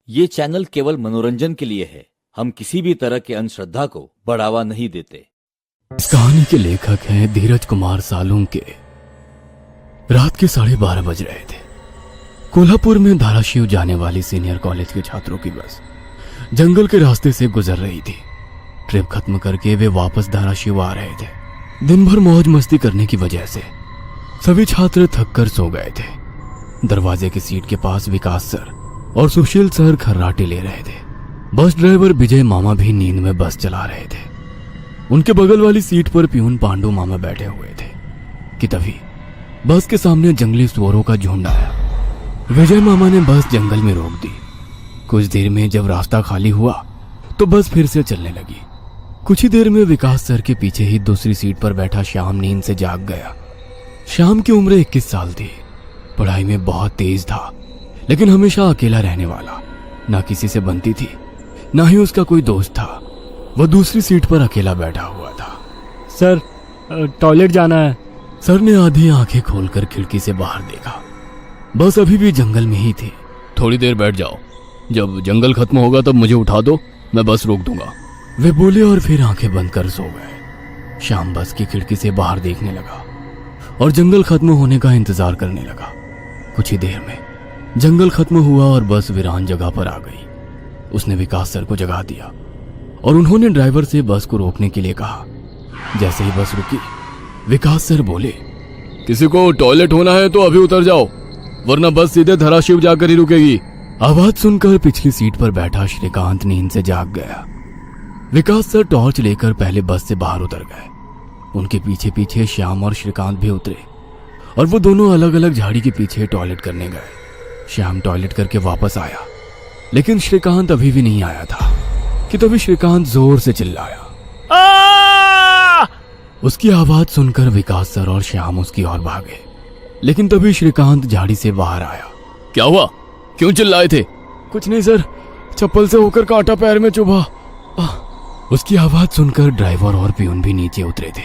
ये चैनल केवल मनोरंजन के लिए है। हम किसी भी तरह के अंधश्रद्धा को बढ़ावा नहीं देते। इस कहानी के लेखक हैं धीरज कुमार सालुंके। रात के 12:30 बज रहे थे। कोल्हापुर में धाराशिव जाने वाली सीनियर कॉलेज के छात्रों की बस जंगल के रास्ते से गुजर रही थी। ट्रिप खत्म करके वे वापस धाराशिव आ रहे थे। दिन भर मौज मस्ती करने की वजह से सभी छात्र थक कर सो गए थे। दरवाजे की सीट के पास विकास सर और सुशील सर खर्राटे ले रहे थे। बस ड्राइवर विजय मामा भी नींद में बस चला रहे थे। उनके बगल वाली सीट पर प्यून पांडु मामा बैठे हुए थे कि तभी बस के सामने जंगली सुअरों का झुंड आया। विजय मामा ने बस जंगल में रोक दी। कुछ देर में जब रास्ता खाली हुआ तो बस फिर से चलने लगी। कुछ ही देर में विकास सर के पीछे ही दूसरी सीट पर बैठा श्याम नींद से जाग गया। श्याम की उम्र 21 साल थी। पढ़ाई में बहुत तेज था, लेकिन हमेशा अकेला रहने वाला। ना किसी से बनती थी, ना ही उसका कोई दोस्त था। वह दूसरी सीट पर अकेला बैठा हुआ था। सर, टॉयलेट जाना है। सर ने आधी आंखें खोलकर खिड़की से बाहर देखा। बस अभी भी जंगल में ही थी। थोड़ी देर बैठ जाओ, जब जंगल खत्म होगा तब मुझे उठा दो, मैं बस रोक दूंगा। वे बोले और फिर आंखें बंद कर सो गए। शाम बस की खिड़की से बाहर देखने लगा और जंगल खत्म होने का इंतजार करने लगा। कुछ ही देर में जंगल खत्म हुआ और बस वीरान जगह पर आ गई। उसने विकास सर को जगा दिया और उन्होंने ड्राइवर से बस को रोकने के लिए कहा। जैसे ही बस रुकी, विकास सर बोले, किसी को टॉयलेट होना है तो अभी उतर जाओ, वरना बस सीधे धाराशिव जाकर ही रुकेगी। आवाज सुनकर पिछली सीट पर बैठा श्रीकांत नींद से जाग गया। विकास सर टॉर्च लेकर पहले बस से बाहर उतर गए। उनके पीछे पीछे श्याम और श्रीकांत भी उतरे और वो दोनों अलग अलग झाड़ी के पीछे टॉयलेट करने गए। श्याम टॉयलेट करके वापस आया, लेकिन श्रीकांत अभी भी नहीं आया था कि तभी श्रीकांत जोर से चिल्लाया। उसकी आवाज सुनकर विकास सर और श्याम उसकी ओर भागे, लेकिन तभी श्रीकांत झाड़ी से बाहर आया। क्या हुआ, क्यों चिल्लाए थे? कुछ नहीं सर, चप्पल से होकर कांटा पैर में चुभा। उसकी आवाज सुनकर ड्राइवर और प्यून भी नीचे उतरे थे।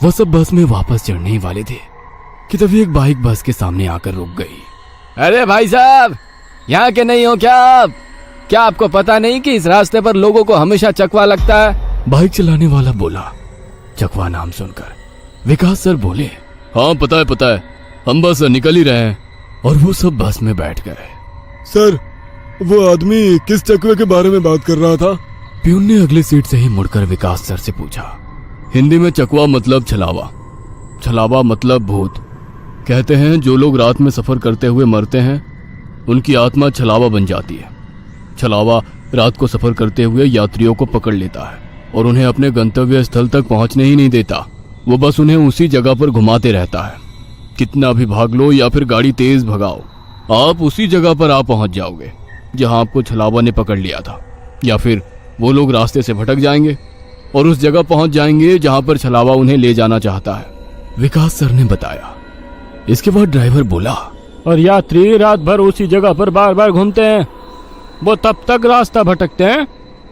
वो सब बस में वापस चढ़ने ही वाले थे कि तभी एक बाइक बस के सामने आकर रुक गई। अरे भाई साहब, यहाँ के नहीं हो क्या आप? क्या आपको पता नहीं कि इस रास्ते पर लोगों को हमेशा चकवा लगता है? बाइक चलाने वाला बोला। चकवा नाम सुनकर विकास सर बोले, हाँ पता है, हम बस निकल ही रहे हैं। और वो सब बस में बैठ गए। सर, वो आदमी किस चकवे के बारे में बात कर रहा था? प्यून ने अगली सीट से ही मुड़कर विकास सर से पूछा। हिंदी में चकवा मतलब छलावा, छलावा मतलब भूत। कहते हैं जो लोग रात में सफर करते हुए मरते हैं, उनकी आत्मा छलावा बन जाती है। छलावा रात को सफर करते हुए यात्रियों को पकड़ लेता है और उन्हें अपने गंतव्य स्थल तक पहुंचने ही नहीं देता। वो बस उन्हें उसी जगह पर घुमाते रहता है। कितना भी भाग लो या फिर गाड़ी तेज भगाओ, आप उसी जगह पर आ पहुंच जाओगे जहां आपको छलावा ने पकड़ लिया था। या फिर वो लोग रास्ते से भटक जाएंगे और उस जगह पहुंच जाएंगे जहां पर छलावा उन्हें ले जाना चाहता है। विकास सर ने बताया। इसके बाद ड्राइवर बोला, और यात्री रात भर उसी जगह पर बार बार घूमते हैं। वो तब तक रास्ता भटकते हैं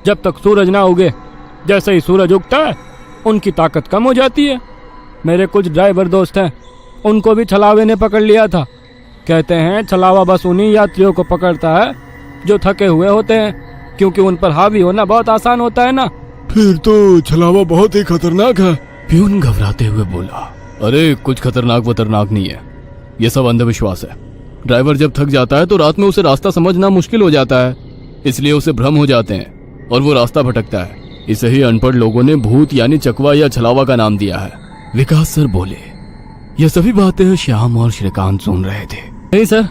जब तक सूरज ना उगे। जैसे ही सूरज उगता है, उनकी ताकत कम हो जाती है। मेरे कुछ ड्राइवर दोस्त हैं, उनको भी छलावे ने पकड़ लिया था। कहते हैं छलावा बस उन्हीं यात्रियों को पकड़ता है जो थके हुए होते हैं, क्योंकि उन पर हावी होना बहुत आसान होता है ना। फिर तो छलावा बहुत ही खतरनाक है। प्यून घबराते हुए बोला। अरे कुछ खतरनाक वतरनाक नहीं है, ये सब अंधविश्वास है। ड्राइवर जब थक जाता है तो रात में उसे रास्ता समझना मुश्किल हो जाता है, इसलिए उसे भ्रम हो जाते हैं और वो रास्ता भटकता है। इसे ही अनपढ़ लोगों ने भूत यानी चकवा या छलावा का नाम दिया है। विकास सर बोले। ये सभी बातें श्याम और श्रीकांत सुन रहे थे। नहीं सर,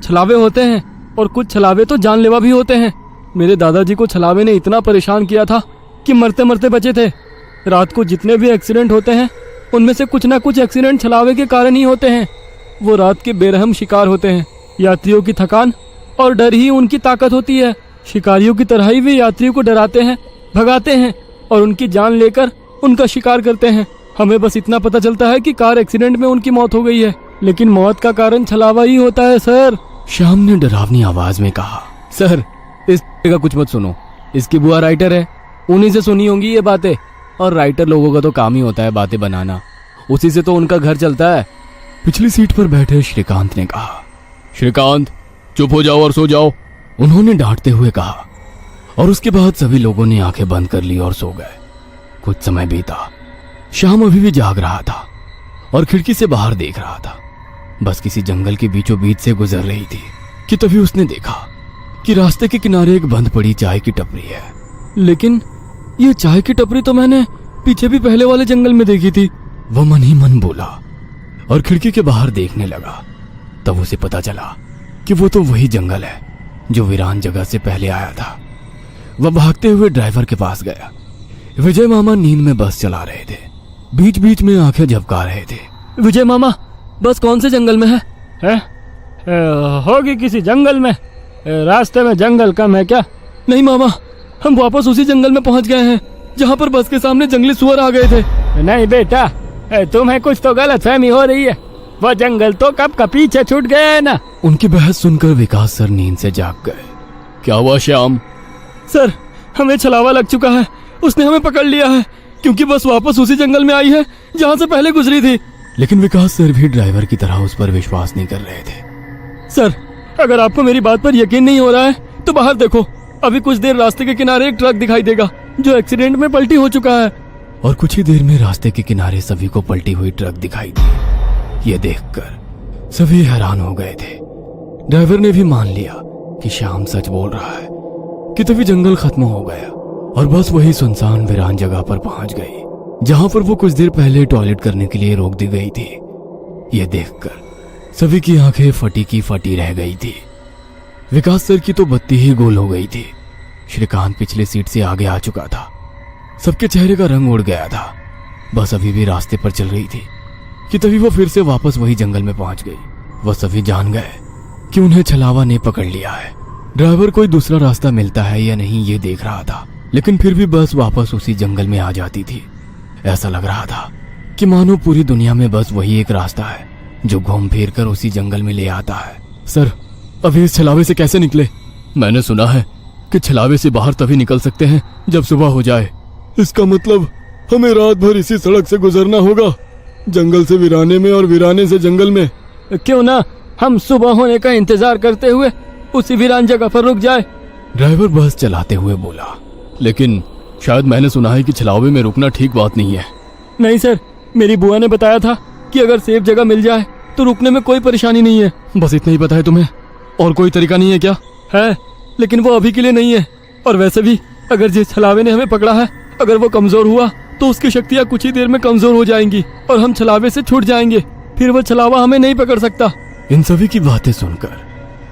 छलावे होते हैं और कुछ छलावे तो जानलेवा भी होते हैं। मेरे दादाजी को छलावे ने इतना परेशान किया था कि मरते मरते बचे थे। रात को जितने भी एक्सीडेंट होते हैं, उनमें से कुछ ना कुछ एक्सीडेंट छलावे के कारण ही होते हैं। वो रात के बेरहम शिकार होते हैं। यात्रियों की थकान और डर ही उनकी ताकत होती है। शिकारियों की तरह ही वे यात्रियों को डराते हैं, भगाते हैं और उनकी जान लेकर उनका शिकार करते हैं। हमें बस इतना पता चलता है कि कार एक्सीडेंट में उनकी मौत हो गई है, लेकिन मौत का कारण छलावा ही होता है सर। श्याम ने डरावनी आवाज में कहा। सर, इस का कुछ मत सुनो। इसकी बुआ राइटर है, उन्हीं से सुनी होंगी ये बातें। और राइटर लोगों का तो काम ही होता है बातें बनाना, उसी से तो उनका घर चलता है। पिछली सीट पर बैठे श्रीकांत ने कहा। श्रीकांत, चुप हो जाओ और सो जाओ, उन्होंने डांटते हुए कहा और उसके बाद सभी लोगों ने आंखें बंद कर ली और सो गए। कुछ समय बीता। शाम अभी भी जाग रहा था और खिड़की से बाहर देख रहा था। बस किसी जंगल के बीचों बीच से गुजर रही थी कि तभी उसने देखा कि रास्ते के किनारे एक बंद पड़ी चाय की टपरी है। लेकिन ये चाय की टपरी तो मैंने पीछे भी पहले वाले जंगल में देखी थी। वह मन ही मन बोला और खिड़की के बाहर देखने लगा। तब उसे पता चला कि वो तो वही जंगल है जो वीरान जगह से पहले आया था। वह भागते हुए ड्राइवर के पास गया। विजय मामा नींद में बस चला रहे थे। बीच बीच में आंखें झपका रहे थे। विजय मामा, बस कौन से जंगल में है? होगी किसी जंगल में। रास्ते में जंगल कम है क्या? नहीं मामा, हम वापस उसी जंगल में पहुंच गए हैं जहां पर बस के सामने जंगली सुअर आ गए थे। नहीं बेटा, तुम्हें कुछ तो गलतफहमी हो रही है। वो जंगल तो कब का पीछे छूट गया है ना। उनकी बहस सुनकर विकास सर नींद से जाग गए। क्या हुआ श्याम? सर, हमें छलावा लग चुका है। उसने हमें पकड़ लिया है क्योंकि बस वापस उसी जंगल में आई है जहां से पहले गुजरी थी। लेकिन विकास सर भी ड्राइवर की तरह उस पर विश्वास नहीं कर रहे थे। सर, अगर आपको मेरी बात पर यकीन नहीं हो रहा है तो बाहर देखो। अभी कुछ देर रास्ते के किनारे एक ट्रक दिखाई देगा जो एक्सीडेंट में पलटी हो चुका है। और कुछ ही देर में रास्ते के किनारे सभी को पलटी हुई ट्रक दिखाई दी। ये देखकर सभी हैरान हो गए थे। ड्राइवर ने भी मान लिया कि श्याम सच बोल रहा है कि तभी जंगल खत्म हो गया और बस वही सुनसान वीरान जगह पर पहुंच गई जहां पर वो कुछ देर पहले टॉयलेट करने के लिए रोक दी गई थी। ये देखकर सभी की आंखें फटी की फटी रह गई थी। विकास सर की तो बत्ती ही गोल हो गई थी। श्रीकांत पिछले सीट से आगे आ चुका था। सबके चेहरे का रंग उड़ गया था। बस अभी भी रास्ते पर चल रही थी कि तभी वो फिर से वापस वही जंगल में पहुंच गई। वह सभी जान गए कि उन्हें छलावा ने पकड़ लिया है। ड्राइवर कोई दूसरा रास्ता मिलता है या नहीं ये देख रहा था, लेकिन फिर भी बस वापस उसी जंगल में आ जाती थी। ऐसा लग रहा था कि मानो पूरी दुनिया में बस वही एक रास्ता है जो घूम फिर कर उसी जंगल में ले आता है। सर, अभी इस छलावे से कैसे निकले? मैंने सुना है कि छलावे से बाहर तभी निकल सकते हैं जब सुबह हो जाए। इसका मतलब हमें रात भर इसी सड़क से गुजरना होगा, जंगल से वीराने में और वीराने से जंगल में। क्यों ना हम सुबह होने का इंतजार करते हुए उसी वीरान जगह पर रुक जाए। ड्राइवर बस चलाते हुए बोला। लेकिन शायद मैंने सुना है कि छलावे में रुकना ठीक बात नहीं है। नहीं सर, मेरी बुआ ने बताया था कि अगर सेफ जगह मिल जाए तो रुकने में कोई परेशानी नहीं है। बस इतना ही पता है तुम्हें? और कोई तरीका नहीं है क्या? है, लेकिन वो अभी के लिए नहीं है। और वैसे भी अगर जिस छलावे ने हमें पकड़ा है, अगर वो कमजोर हुआ तो उसकी शक्तियाँ कुछ ही देर में कमजोर हो जाएंगी और हम छलावे से छूट जाएंगे। फिर वो छलावा हमें नहीं पकड़ सकता। इन सभी की बातें सुनकर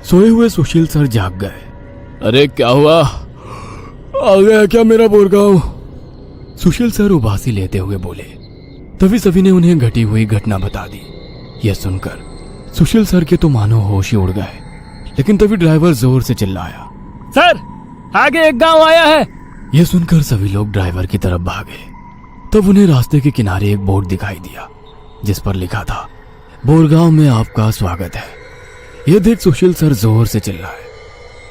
सोए हुए सुशील सर जाग गए। अरे क्या हुआ? आ गया क्या मेरा बोरगांव? सुशील सर उबासी लेते हुए बोले। तभी सभी ने उन्हें घटी हुई घटना बता दी। यह सुनकर सुशील सर के तो मानो होश ही उड़ गए। लेकिन तभी ड्राइवर जोर से चिल्लाया, सर, आगे एक गांव आया है। यह सुनकर सभी लोग ड्राइवर की तरफ भागे। तब उन्हें रास्ते के किनारे एक बोर्ड दिखाई दिया जिस पर लिखा था, बोरगांव में आपका स्वागत है। यह देख सुशील सर जोर से चिल्लाए,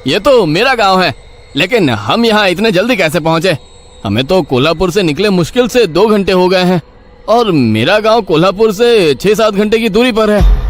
ये तो मेरा गांव है, लेकिन हम यहाँ इतने जल्दी कैसे पहुंचे? हमें तो कोल्हापुर से निकले मुश्किल से 2 घंटे हो गए हैं और मेरा गांव कोल्हापुर से 6-7 घंटे की दूरी पर है।